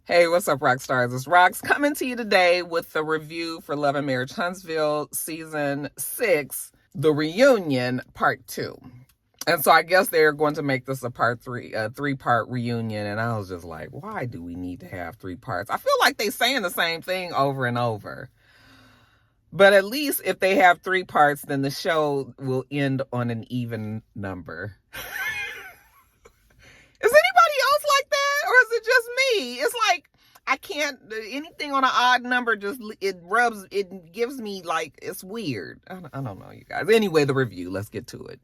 Hey, what's up, Roxstars? It's Rox coming to you today with the review for Love and Marriage Huntsville Season 6, The Reunion, Part 2. And so I guess they're going to make this a three-part reunion. And I was just like, why do we need to have 3 parts? I feel like they're saying the same thing over and over. But at least if they have 3 parts, then the show will end on an even number. Is anybody else like that? Or is it just me? It's like, I can't, anything on an odd number, it gives me like, it's weird. I don't know, you guys. Anyway, the review, let's get to it,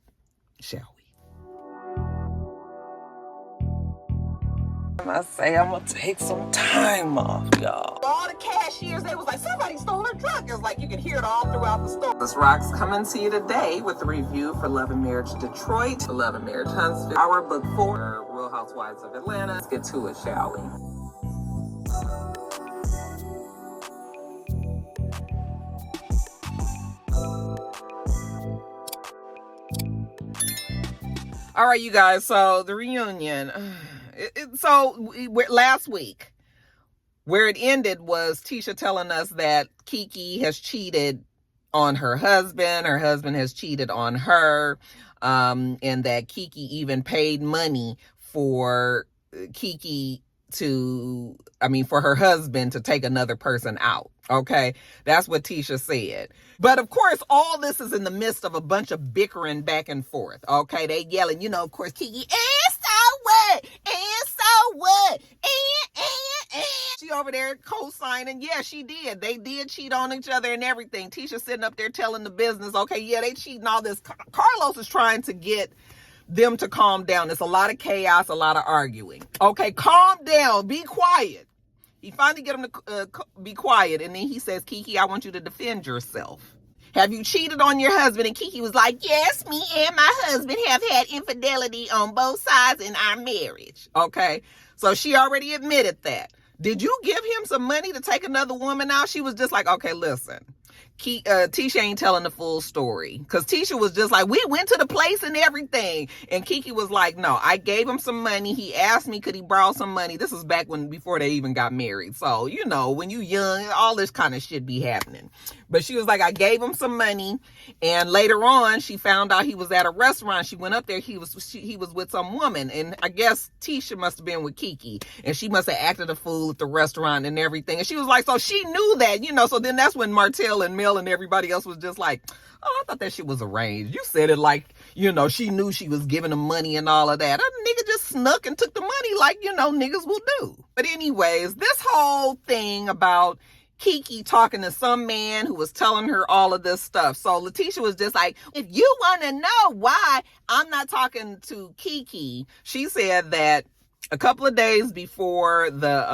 shall we? I say I'm gonna take some time off, y'all. All the cashiers, they was like, somebody stole her truck. It was like, you can hear it all throughout the store. This Rox coming to you today with the review for Love and Marriage Detroit, Love and Marriage Huntsville, our book 4, Real Housewives of Atlanta. Let's get to it, shall we? All right, you guys, so the reunion. Last week, where it ended was Tisha telling us that Kiki has cheated on her husband has cheated on her, and that Kiki even paid money for for her husband to take another person out. Okay, that's what Tisha said. But of course, all this is in the midst of a bunch of bickering back and forth. Okay, they yelling, of course, Kiki, and so what? And so what? And. She over there co-signing. Yeah, she did. They did cheat on each other and everything. Tisha sitting up there telling the business, okay, yeah, they cheating all this. Carlos is trying to get them to calm down. It's a lot of chaos, a lot of arguing. Okay, calm down. Be quiet. He finally get him to be quiet. And then he says, Kiki, I want you to defend yourself. Have you cheated on your husband? And Kiki was like, yes, me and my husband have had infidelity on both sides in our marriage. Okay, so she already admitted that. Did you give him some money to take another woman out? She was just like, okay, listen. Tisha ain't telling the full story, because Tisha was just like, we went to the place and everything, and Kiki was like, no, I gave him some money. He asked me, could he borrow some money? This was before they even got married. So when you young, all this kind of shit be happening. But she was like, I gave him some money, and later on she found out he was at a restaurant. She went up there, he was with some woman, and I guess Tisha must have been with Kiki, and she must have acted a fool at the restaurant and everything. And she was like, so she knew that, so then that's when Martell and Mel and everybody else was just like, oh, I thought that shit was arranged. You said it like, she knew she was giving him money and all of that. A nigga just snuck and took the money like, niggas will do. But anyways, this whole thing about Kiki talking to some man who was telling her all of this stuff. So Letitia was just like, if you want to know why I'm not talking to Kiki, she said that a couple of days before the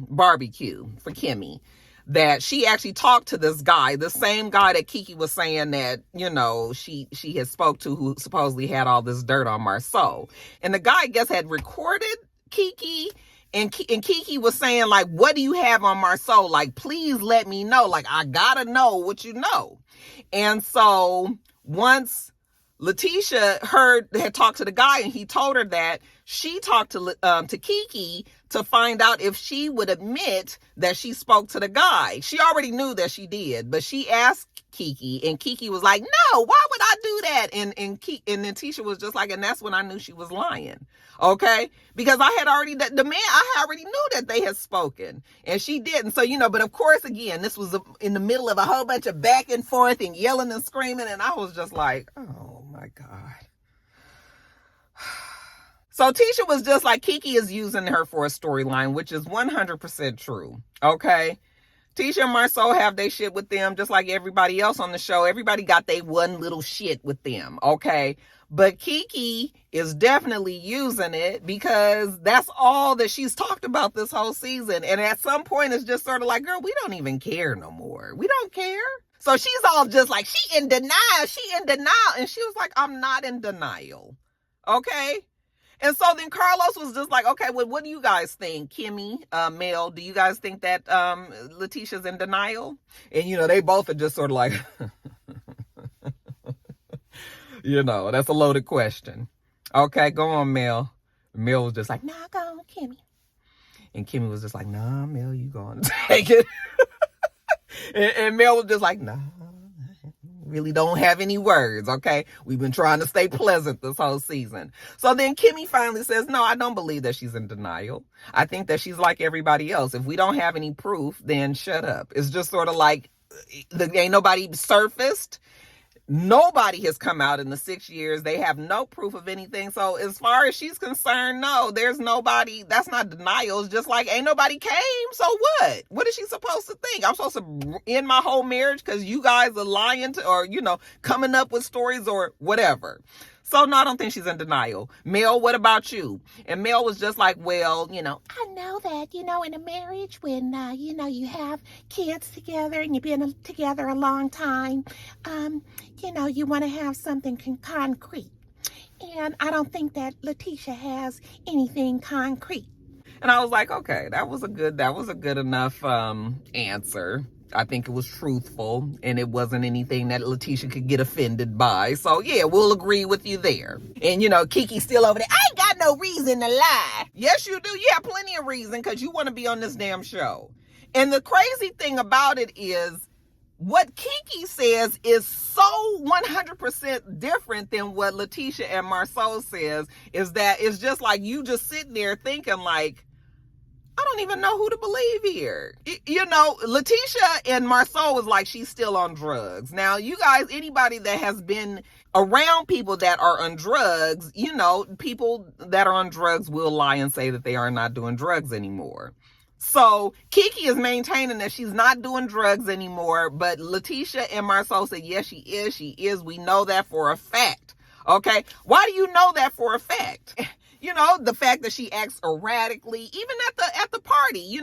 barbecue for Kimmy, that she actually talked to this guy, the same guy that Kiki was saying that, she had spoke to, who supposedly had all this dirt on Marceau. And the guy, I guess, had recorded Kiki, and Kiki was saying, like, what do you have on Marceau? Like, please let me know. Like, I gotta know what you know. And so once Letitia had talked to the guy, and he told her that, she talked to Kiki to find out if she would admit that she spoke to the guy. She already knew that she did, but she asked Kiki, and Kiki was like, no, why would I do that? And then Tisha was just like, and that's when I knew she was lying. Okay, because I already knew that they had spoken, and she didn't. So, but of course, again, this was in the middle of a whole bunch of back and forth and yelling and screaming, and I was just like, oh my God. So Tisha was just like, Kiki is using her for a storyline, which is 100% true. Okay. Tisha and Marceau have their shit with them, just like everybody else on the show. Everybody got their one little shit with them. Okay. But Kiki is definitely using it, because that's all that she's talked about this whole season. And at some point, it's just sort of like, girl, we don't even care no more. We don't care. So she's all just like, she in denial. And she was like, I'm not in denial. Okay. And so then Carlos was just like, okay, well, what do you guys think? Kimmy, Mel, do you guys think that Letitia's in denial? And, they both are just sort of like, that's a loaded question. Okay, go on, Mel. Mel was just like, nah, go on, Kimmy. And Kimmy was just like, nah, Mel, you gonna take it. and Mel was just like, nah, really don't have any words, okay? We've been trying to stay pleasant this whole season. So then Kimmy finally says, no, I don't believe that she's in denial. I think that she's like everybody else. If we don't have any proof, then shut up. It's just sort of like, ain't nobody surfaced. Nobody has come out in the 6 years. They have no proof of anything. So as far as she's concerned, no, there's nobody. That's not denial. It's just like, ain't nobody came. So what? What is she supposed to think? I'm supposed to end my whole marriage because you guys are lying to, or, coming up with stories or whatever. So no, I don't think she's in denial. Mel, what about you? And Mel was just like, well, I know that, in a marriage when, you have kids together and you've been together a long time, you want to have something concrete. And I don't think that Letitia has anything concrete. And I was like, okay, that was a good enough answer. I think it was truthful, and it wasn't anything that Letitia could get offended by. So, yeah, we'll agree with you there. And, Kiki's still over there. I ain't got no reason to lie. Yes, you do. You have plenty of reason because you want to be on this damn show. And the crazy thing about it is what Kiki says is so 100% different than what Letitia and Marceau says, is that it's just like you just sitting there thinking like, I don't even know who to believe here. Letitia and Marceau was like, she's still on drugs. Now, you guys, anybody that has been around people that are on drugs, people that are on drugs will lie and say that they are not doing drugs anymore. So Kiki is maintaining that she's not doing drugs anymore, but Letitia and Marceau said, yes, she is. We know that for a fact. Okay. Why do you know that for a fact? The fact that she acts erratically, even at the party,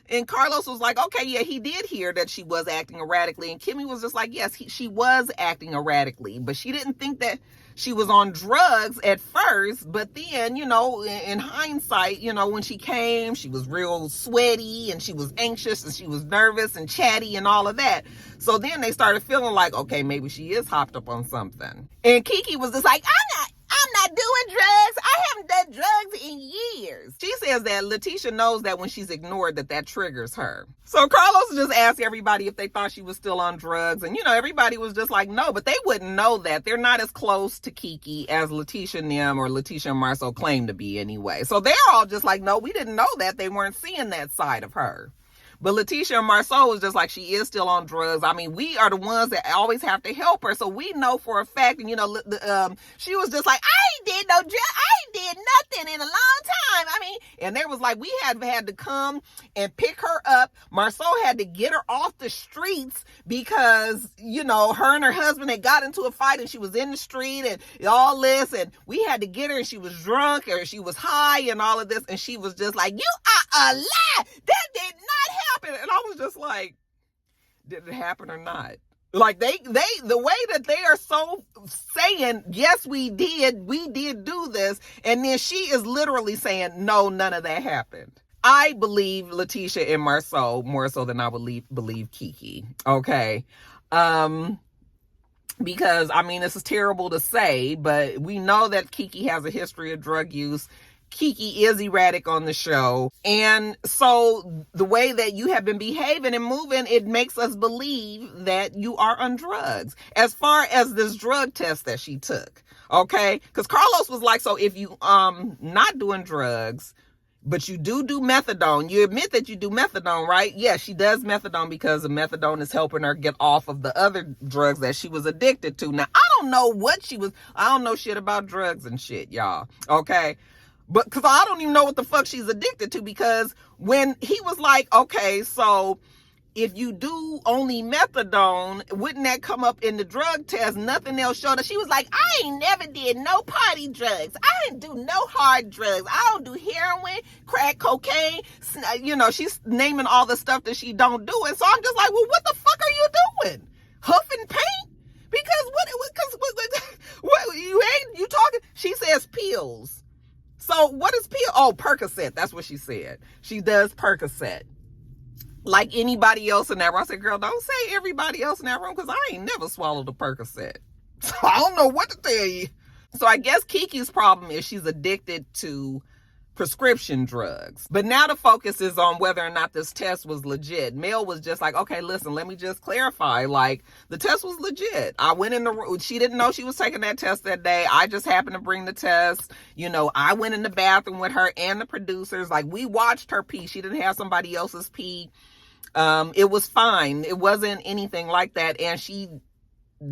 and Carlos was like, okay, yeah, he did hear that she was acting erratically. And Kimmy was just like, yes, she was acting erratically, but she didn't think that she was on drugs at first. But then, in hindsight, when she came, she was real sweaty and she was anxious and she was nervous and chatty and all of that. So then they started feeling like, okay, maybe she is hopped up on something. And Kiki was just like, I'm not doing drugs. I haven't done drugs in years. She says that Letitia knows that when she's ignored, that triggers her. So Carlos just asked everybody if they thought she was still on drugs. And, everybody was just like, no, but they wouldn't know that. They're not as close to Kiki as Letitia and them, or Letitia and Marceau claim to be anyway. So they're all just like, no, we didn't know that. They weren't seeing that side of her. But Letitia and Marceau was just like, she is still on drugs. I mean, we are the ones that always have to help her. So we know for a fact. And, she was just like, I ain't did no drugs. I ain't did nothing in a long time. I mean, and there was like, we had to come and pick her up. Marceau had to get her off the streets because, her and her husband had got into a fight and she was in the street and all this. And we had to get her and she was drunk or she was high and all of this. And she was just like, you are a lie. That did not happen. And I was just like, did it happen or not? Like the way that they are so saying, yes, we did do this. And then she is literally saying, no, none of that happened. I believe Letitia and Marceau more so than I believe Kiki. Okay. Because I mean, this is terrible to say, but we know that Kiki has a history of drug use. Kiki is erratic on the show. And so the way that you have been behaving and moving, it makes us believe that you are on drugs. As far as this drug test that she took, okay? Because Carlos was like, so if you not doing drugs, but you do methadone, you admit that you do methadone, right? Yeah, she does methadone because the methadone is helping her get off of the other drugs that she was addicted to. Now, I don't know shit about drugs and shit, y'all, okay? But because I don't even know what the fuck she's addicted to, because when he was like, okay, so if you do only methadone, wouldn't that come up in the drug test? Nothing else showed her. She was like, I ain't never did no party drugs. I didn't do no hard drugs. I don't do heroin, crack, cocaine. She's naming all the stuff that she don't do. And so I'm just like, well, what the fuck are you doing? Huffing paint? Because what you talking? She says pills. So what is pill? Oh, Percocet. That's what she said. She does Percocet. Like anybody else in that room. I said, girl, don't say everybody else in that room, because I ain't never swallowed a Percocet. So I don't know what to tell you. So I guess Kiki's problem is she's addicted to prescription drugs. But now the focus is on whether or not this test was legit. Mel was just like, okay, listen, let me just clarify. Like, the test was legit. I went in the room. She didn't know she was taking that test that day. I just happened to bring the test. I went in the bathroom with her and the producers. Like, we watched her pee. She didn't have somebody else's pee. It was fine. It wasn't anything like that. And she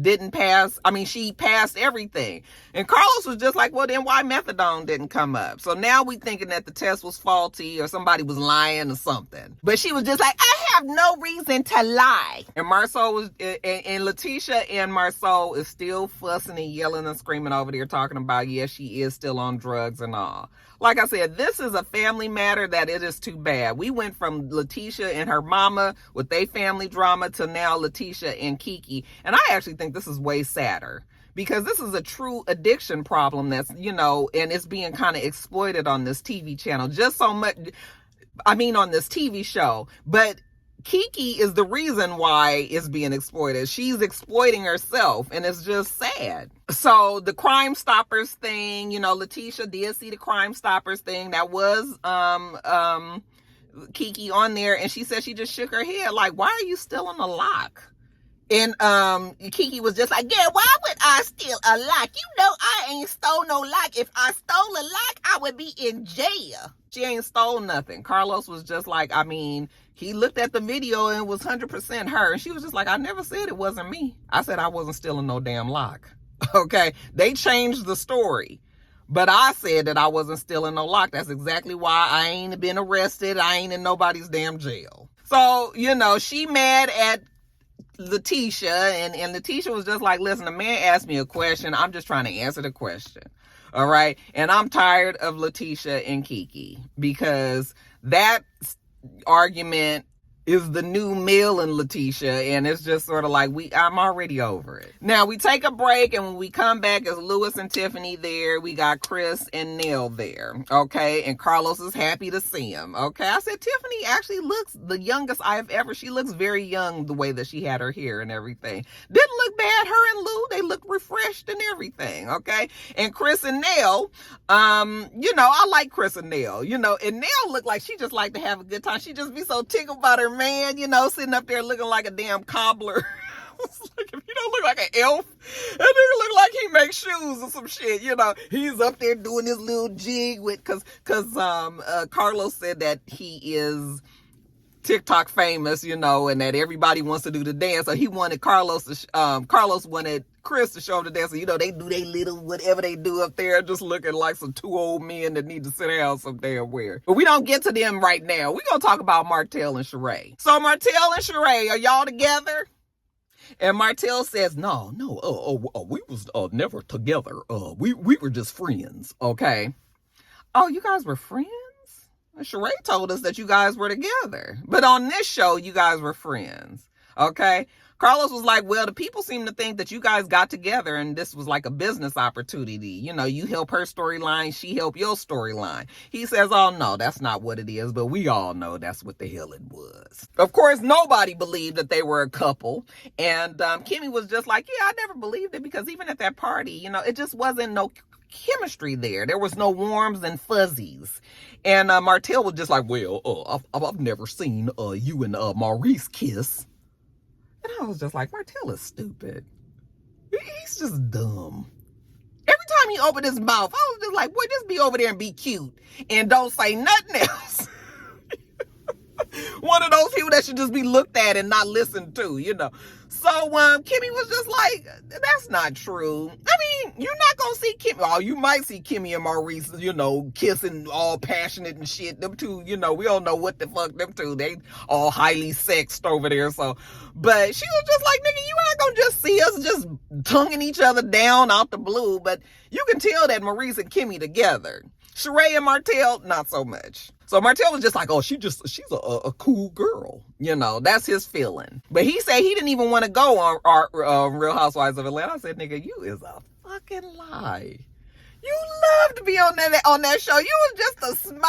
didn't pass. I mean, she passed everything. And Carlos was just like, well, then why methadone didn't come up? So now we thinking that the test was faulty or somebody was lying or something. But she was just like, I have no reason to lie. And Marceau was, and Letitia and Marceau is still fussing and yelling and screaming over there talking about, yes, she is still on drugs and all. Like I said, this is a family matter that it is too bad. We went from Letitia and her mama with their family drama to now Letitia and Kiki. And I actually think this is way sadder because this is a true addiction problem that's, and it's being kind of exploited on this TV channel just so much. I mean, on this TV show. But Kiki is the reason why it's being exploited. She's exploiting herself, and it's just sad. So the Crime Stoppers thing, Letitia did see the Crime Stoppers thing. That was Kiki on there, and she said she just shook her head like, why are you still on the lock? And Kiki was just like, yeah, why would I steal a lock? I ain't stole no lock. If I stole a lock, I would be in jail. She ain't stole nothing. Carlos was just like, he looked at the video and it was 100% her. And she was just like, I never said it wasn't me. I said I wasn't stealing no damn lock. Okay? They changed the story. But I said that I wasn't stealing no lock. That's exactly why I ain't been arrested. I ain't in nobody's damn jail. So, she mad at Letitia, and Letitia was just like, listen, the man asked me a question. I'm just trying to answer the question. All right. And I'm tired of Letitia and Kiki because that argument is the new Mel and Letitia, and it's just sort of like I'm already over it. Now we take a break, and when we come back, it's Lewis and Tiffany there. We got Chris and Nell there, okay? And Carlos is happy to see him, okay? I said Tiffany actually looks the youngest I've ever. She looks very young the way that she had her hair and everything. Didn't look bad. Her and Lou, they look refreshed and everything, okay? And Chris and Nell, I like Chris and Nell, and Nell looked like she just like to have a good time. She just be so tickled about her man, sitting up there looking like a damn cobbler. Like, if you don't look like an elf, that nigga look like he makes shoes or some shit, He's up there doing his little jig with, cause Carlos said that he is TikTok famous, and that everybody wants to do the dance. So he wanted Carlos wanted Chris to show him the dance. So, they do their little whatever they do up there, just looking like some two old men that need to sit down some damn where. But we don't get to them right now. We're going to talk about Martell and Sheree. So Martell and Sheree, are y'all together? And Martell says, no, we was never together. We were just friends, okay? Oh, you guys were friends? Sheree told us that you guys were together. But on this show, you guys were friends. Okay? Carlos was like, well, the people seem to think that you guys got together and this was like a business opportunity. You help her storyline, she help your storyline. He says, oh, no, that's not what it is. But we all know that's what the hell it was. Of course, nobody believed that they were a couple. And Kimmy was just like, yeah, I never believed it because even at that party, it just wasn't no chemistry there. There was no warms and fuzzies. And Martell was just like, well, I've never seen you and Maurice kiss. And I was just like, Martell is stupid. He's just dumb. Every time he opened his mouth, I was just like, boy, just be over there and be cute. And don't say nothing else. One of those people that should just be looked at and not listened to, So Kimmy was just like, that's not true. I mean, you're not going to see Kimmy. Oh, you might see Kimmy and Maurice, kissing all passionate and shit. Them two, we don't know what the fuck them two. They all highly sexed over there. So, but she was just like, nigga, you ain't going to just see us just tonguing each other down out the blue. But you can tell that Maurice and Kimmy together. Sheree and Martell, not so much. So Martell was just like, oh, she's a cool girl. That's his feeling. But he said he didn't even want to go on our Real Housewives of Atlanta. I said, nigga, you is a fucking lie. You love to be on that show. You was just a smiling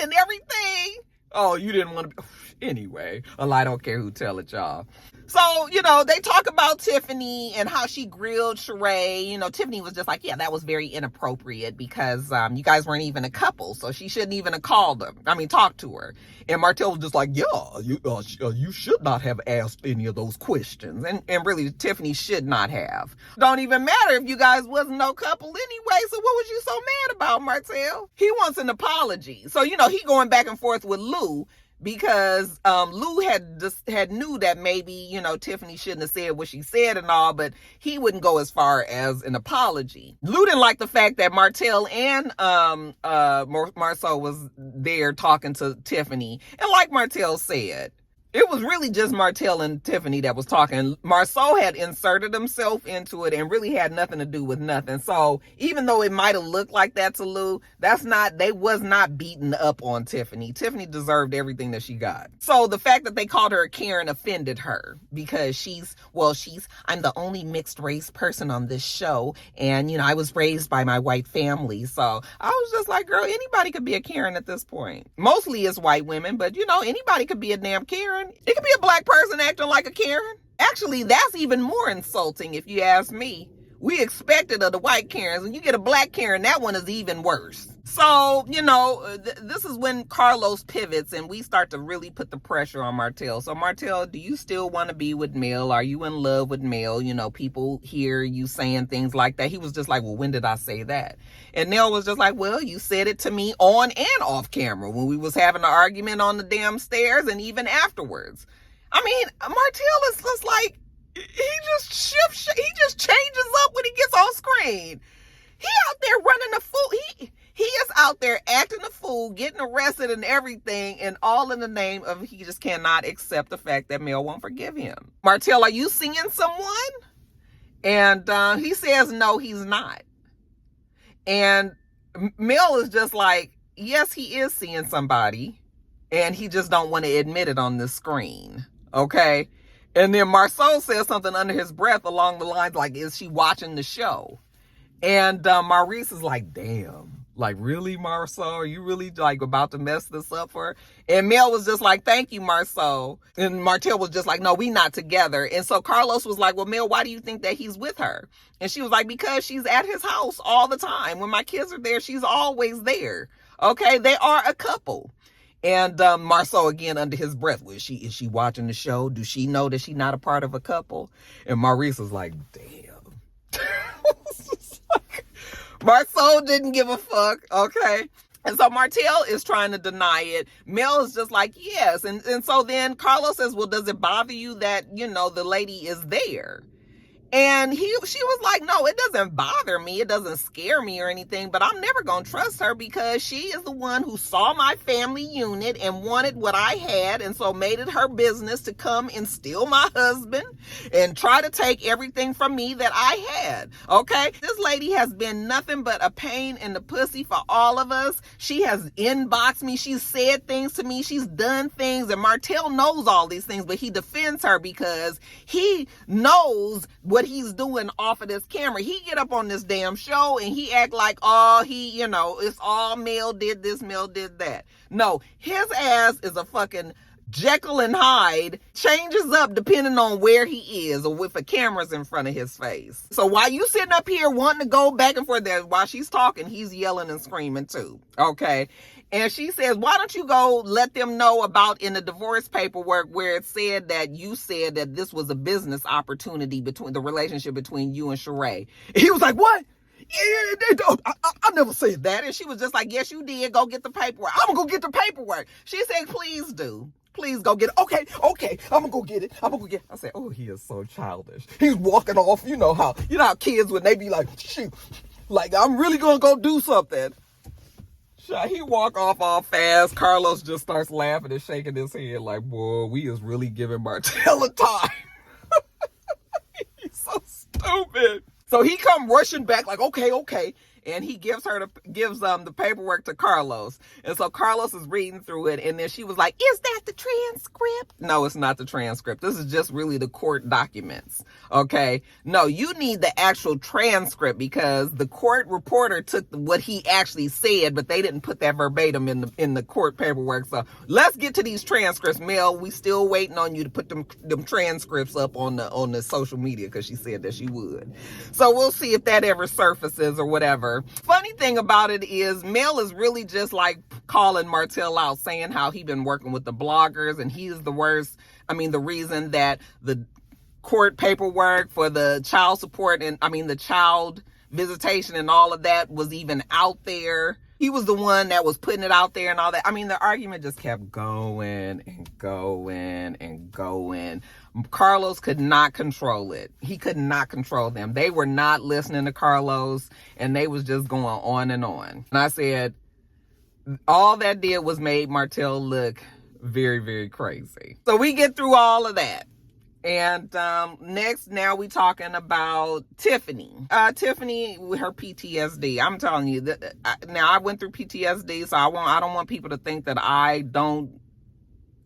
and everything. Oh, you didn't want to be... Anyway, I don't care who tell it, y'all. So, they talk about Tiffany and how she grilled Sheree. Tiffany was just like, yeah, that was very inappropriate because you guys weren't even a couple, so she shouldn't even have called them. Talked to her. And Martell was just like, yeah, you should not have asked any of those questions. And really, Tiffany should not have. Don't even matter if you guys wasn't no couple anyway, so what was you so mad about, Martell? He wants an apology. So, he going back and forth with Lou, because Lou had knew that maybe, Tiffany shouldn't have said what she said and all, but he wouldn't go as far as an apology. Lou didn't like the fact that Martell and Marceau was there talking to Tiffany. And like Martell said, it was really just Martell and Tiffany that was talking. Marceau had inserted himself into it and really had nothing to do with nothing. So even though it might have looked like that to Lou, they was not beating up on Tiffany. Tiffany deserved everything that she got. So the fact that they called her a Karen offended her because I'm the only mixed race person on this show. And, I was raised by my white family. So I was just like, girl, anybody could be a Karen at this point. Mostly it's white women, but anybody could be a damn Karen. It could be a black person acting like a Karen. Actually, that's even more insulting if you ask me. We expected of the white Karens. When you get a black Karen, that one is even worse. So, this is when Carlos pivots and we start to really put the pressure on Martell. So, Martell, do you still want to be with Mel? Are you in love with Mel? People hear you saying things like that. He was just like, well, when did I say that? And Nell was just like, well, you said it to me on and off camera when we was having an argument on the damn stairs and even afterwards. Martell is just like, he just changes up when he gets on screen. He out there running a fool. He is out there acting a fool, getting arrested and everything, and all in the name of he just cannot accept the fact that Mel won't forgive him. Martell, are you seeing someone? And he says, no, he's not. And Mel is just like, yes, he is seeing somebody, and he just don't want to admit it on the screen. Okay? And then Marceau says something under his breath along the lines like, is she watching the show? And Maurice is like, damn, like, really, Marceau? Are you really like about to mess this up for her? And Mel was just like, thank you, Marceau. And Martell was just like, no, we not together. And so Carlos was like, well, Mel, why do you think that he's with her? And she was like, because she's at his house all the time. When my kids are there, she's always there. Okay, they are a couple. And Marceau again under his breath, is she watching the show? Does she know that she's not a part of a couple? And Maurice was like, damn. Marceau didn't give a fuck, okay? And so Martell is trying to deny it. Mel is just like, yes. And so then Carlos says, well, does it bother you that, the lady is there? And she was like, no, it doesn't bother me. It doesn't scare me or anything, but I'm never going to trust her because she is the one who saw my family unit and wanted what I had. And so made it her business to come and steal my husband and try to take everything from me that I had. Okay. This lady has been nothing but a pain in the pussy for all of us. She has inboxed me. She's said things to me. She's done things. And Martell knows all these things, but he defends her because he knows what he's doing off of this camera. He get up on this damn show and he act like, it's all Mel did this, Mel did that. No, his ass is a fucking Jekyll and Hyde, changes up depending on where he is or if a camera's in front of his face. So while you sitting up here wanting to go back and forth there, while she's talking, he's yelling and screaming too. Okay. And she says, why don't you go let them know about in the divorce paperwork where it said that you said that this was a business opportunity between the relationship between you and Sheree. And he was like, what? I never said that. And she was just like, yes, you did. Go get the paperwork. I'm going to go get the paperwork. She said, please do. Please go get it. Okay. I'm going to go get it. I said, oh, he is so childish. He's walking off. You know how kids when they be like, shoot, like, I'm really going to go do something. He walk off all fast. Carlos just starts laughing and shaking his head like, boy, we is really giving Martell a time. He's so stupid. So he come rushing back like, okay. and he gives the paperwork to Carlos. And so Carlos is reading through it, and then she was like, "Is that the transcript?" No, it's not the transcript. This is just really the court documents. Okay? No, you need the actual transcript, because the court reporter took what he actually said, but they didn't put that verbatim in the court paperwork. So let's get to these transcripts, Mel. We still waiting on you to put them transcripts up on the social media, because she said that she would. So we'll see if that ever surfaces or whatever. Funny thing about it is Mel is really just like calling Martell out, saying how he been working with the bloggers and he is the worst. I mean, the reason that the court paperwork for the child support and the child visitation and all of that was even out there. He was the one that was putting it out there and all that. I mean, the argument just kept going and going and going. Carlos could not control it. He could not control them. They were not listening to Carlos, and they was just going on and on. And I said, all that did was made Martell look very, very crazy. So we get through all of that. And next, now we talking about Tiffany. Tiffany with her PTSD. I'm telling you that now I went through PTSD, so I don't want people to think that I don't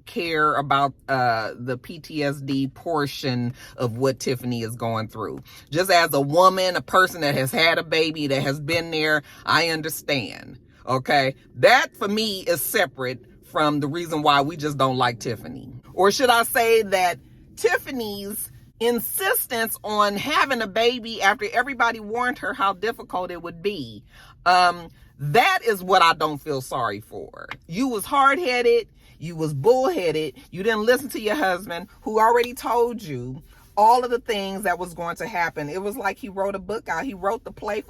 care about the PTSD portion of what Tiffany is going through. Just as a woman, a person that has had a baby, that has been there, I understand. Okay, that for me is separate from the reason why we just don't like Tiffany. Or should I say that Tiffany's insistence on having a baby after everybody warned her how difficult it would be, that is what I don't feel sorry for. You was hard-headed, you was bullheaded, you didn't listen to your husband, who already told you all of the things that was going to happen. It was like he wrote a book out. He wrote the play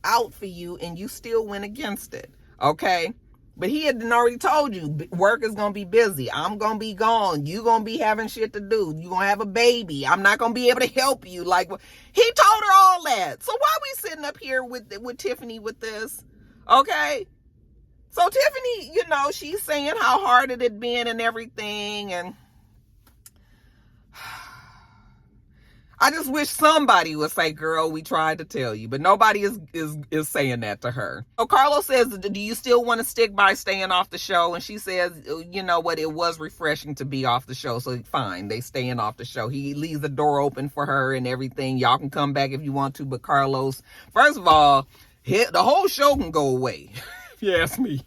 out for you, and you still went against it. Okay? But he had already told you, work is going to be busy. I'm going to be gone. You going to be having shit to do. You going to have a baby. I'm not going to be able to help you. Like, he told her all that. So why we sitting up here with Tiffany with this? Okay? So Tiffany, she's saying how hard it had been and everything. And I just wish somebody would say, "Girl, we tried to tell you," but nobody is saying that to her. So Carlos says, "Do you still want to stick by staying off the show?" And she says, "You know what? It was refreshing to be off the show." So fine, they staying off the show. He leaves the door open for her and everything. Y'all can come back if you want to, but Carlos, first of all, the whole show can go away, if you ask me.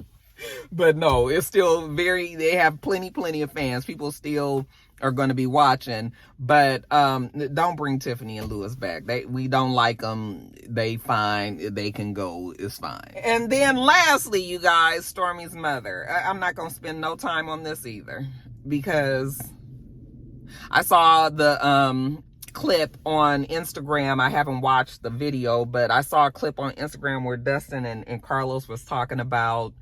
But no, it's still they have plenty of fans. People still are going to be watching, but don't bring Tiffany and Lewis back. We don't like them. They fine. They can go. It's fine. And then lastly, you guys, Stormi's mother. I'm not going to spend no time on this either, because I saw the clip on Instagram. I haven't watched the video, but I saw a clip on Instagram where Dustin and Carlos was talking about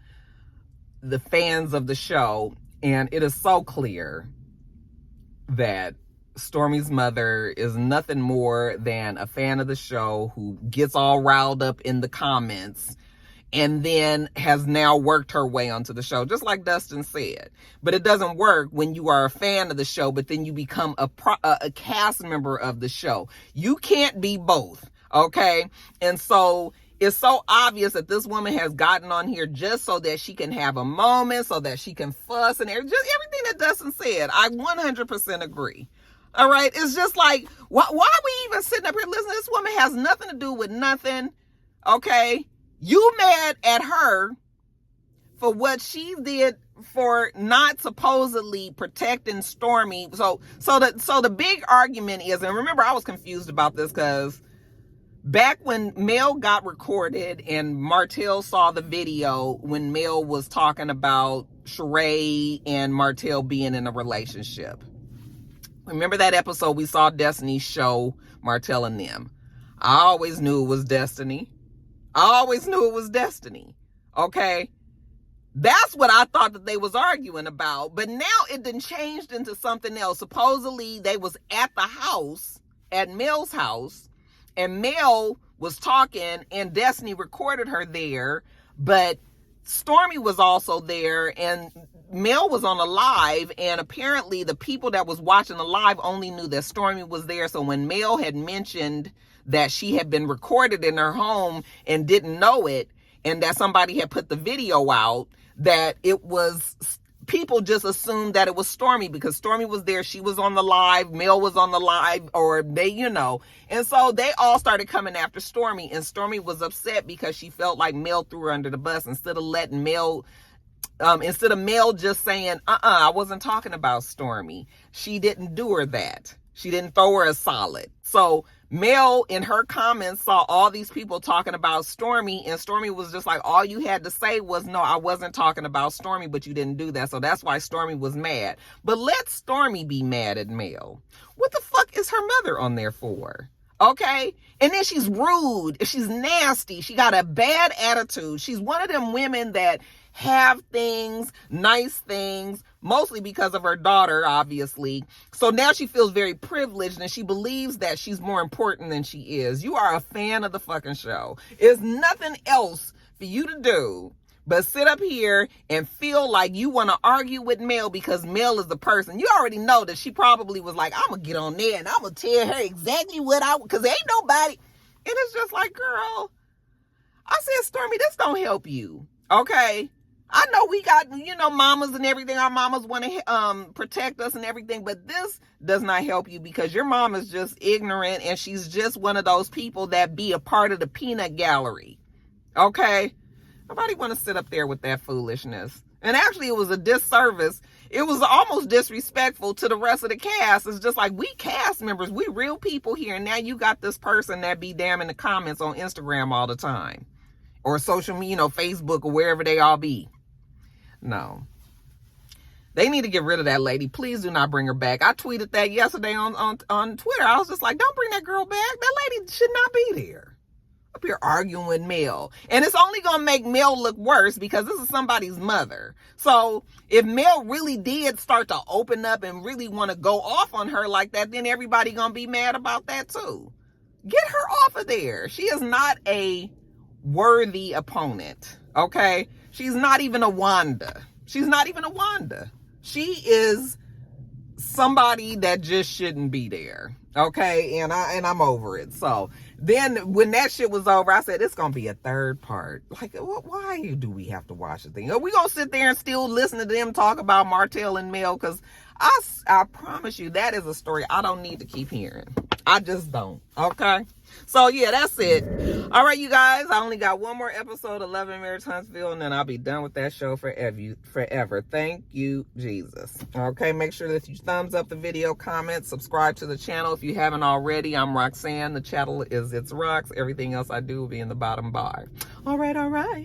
the fans of the show, and it is so clear that Stormi's mother is nothing more than a fan of the show who gets all riled up in the comments and then has now worked her way onto the show, just like Dustin said. But it doesn't work when you are a fan of the show, but then you become a cast member of the show. You can't be both, okay? And so it's so obvious that this woman has gotten on here just so that she can have a moment, so that she can fuss and just everything that Dustin said. I 100% agree. All right. It's just like, why are we even sitting up here listening? This woman has nothing to do with nothing. Okay. You mad at her for what she did for not supposedly protecting Stormi. So the big argument is, and remember, I was confused about this because back when Mel got recorded and Martell saw the video when Mel was talking about Sheree and Martell being in a relationship. Remember that episode we saw Destiny show Martell and them? I always knew it was Destiny. Okay? That's what I thought that they was arguing about. But now it done changed into something else. Supposedly they was at the house, at Mel's house, and Mel was talking and Destiny recorded her there, but Stormi was also there and Mel was on a live, and apparently the people that was watching the live only knew that Stormi was there. So when Mel had mentioned that she had been recorded in her home and didn't know it, and that somebody had put the video out, that it was, people just assumed that it was Stormy because Stormy was there. She was on the live. Mel was on the live, or they, and so they all started coming after Stormy, and Stormy was upset because she felt like Mel threw her under the bus instead of letting Mel, instead of Mel just saying, I wasn't talking about Stormy. She didn't do her that. She didn't throw her a solid. So Mel in her comments saw all these people talking about Stormy, and Stormy was just like, all you had to say was, no, I wasn't talking about Stormy, but you didn't do that. So that's why Stormy was mad. But let Stormy be mad at Mel. What the fuck is her mother on there for? Okay? And then she's rude. She's nasty. She got a bad attitude. She's one of them women that have things, nice things, mostly because of her daughter, obviously. So now she feels very privileged, and she believes that she's more important than she is. You are a fan of the fucking show. There's nothing else for you to do but sit up here and feel like you want to argue with Mel because Mel is the person. You already know that she probably was like, I'm going to get on there and I'm going to tell her exactly what because ain't nobody. And it's just like, girl, I said, Stormy, this don't help you. Okay? I know we got, mamas and everything. Our mamas want to protect us and everything, but this does not help you because your mom is just ignorant, and she's just one of those people that be a part of the peanut gallery. Okay? Nobody want to sit up there with that foolishness. And actually, it was a disservice. It was almost disrespectful to the rest of the cast. It's just like, we cast members, we real people here, and now you got this person that be damn in the comments on Instagram all the time, or social media, Facebook, or wherever they all be. No. They need to get rid of that lady. Please do not bring her back. I tweeted that yesterday on Twitter. I was just like, don't bring that girl back. That lady should not be there. Up here arguing with Mel. And it's only going to make Mel look worse because this is somebody's mother. So if Mel really did start to open up and really want to go off on her like that, then everybody going to be mad about that too. Get her off of there. She is not a worthy opponent. Okay? She's not even a Wanda. She's not even a Wanda. She is somebody that just shouldn't be there. Okay? And I'm over it. So then when that shit was over, I said, it's going to be a third part. Like, why do we have to watch the thing? Are we going to sit there and still listen to them talk about Martell and Mel? Because I promise you, that is a story I don't need to keep hearing. I just don't. Okay? So, yeah, that's it. All right, you guys. I only got one more episode of Love and Marriage Huntsville, and then I'll be done with that show forever. Thank you, Jesus. Okay, make sure that you thumbs up the video, comment, subscribe to the channel if you haven't already. I'm Roxanne. The channel is itsrox. Everything else I do will be in the bottom bar. All right.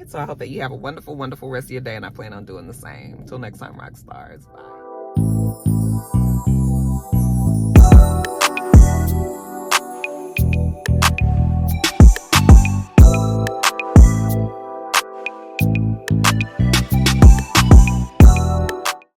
So I hope that you have a wonderful, wonderful rest of your day, and I plan on doing the same. Until next time, Roxstars. Bye.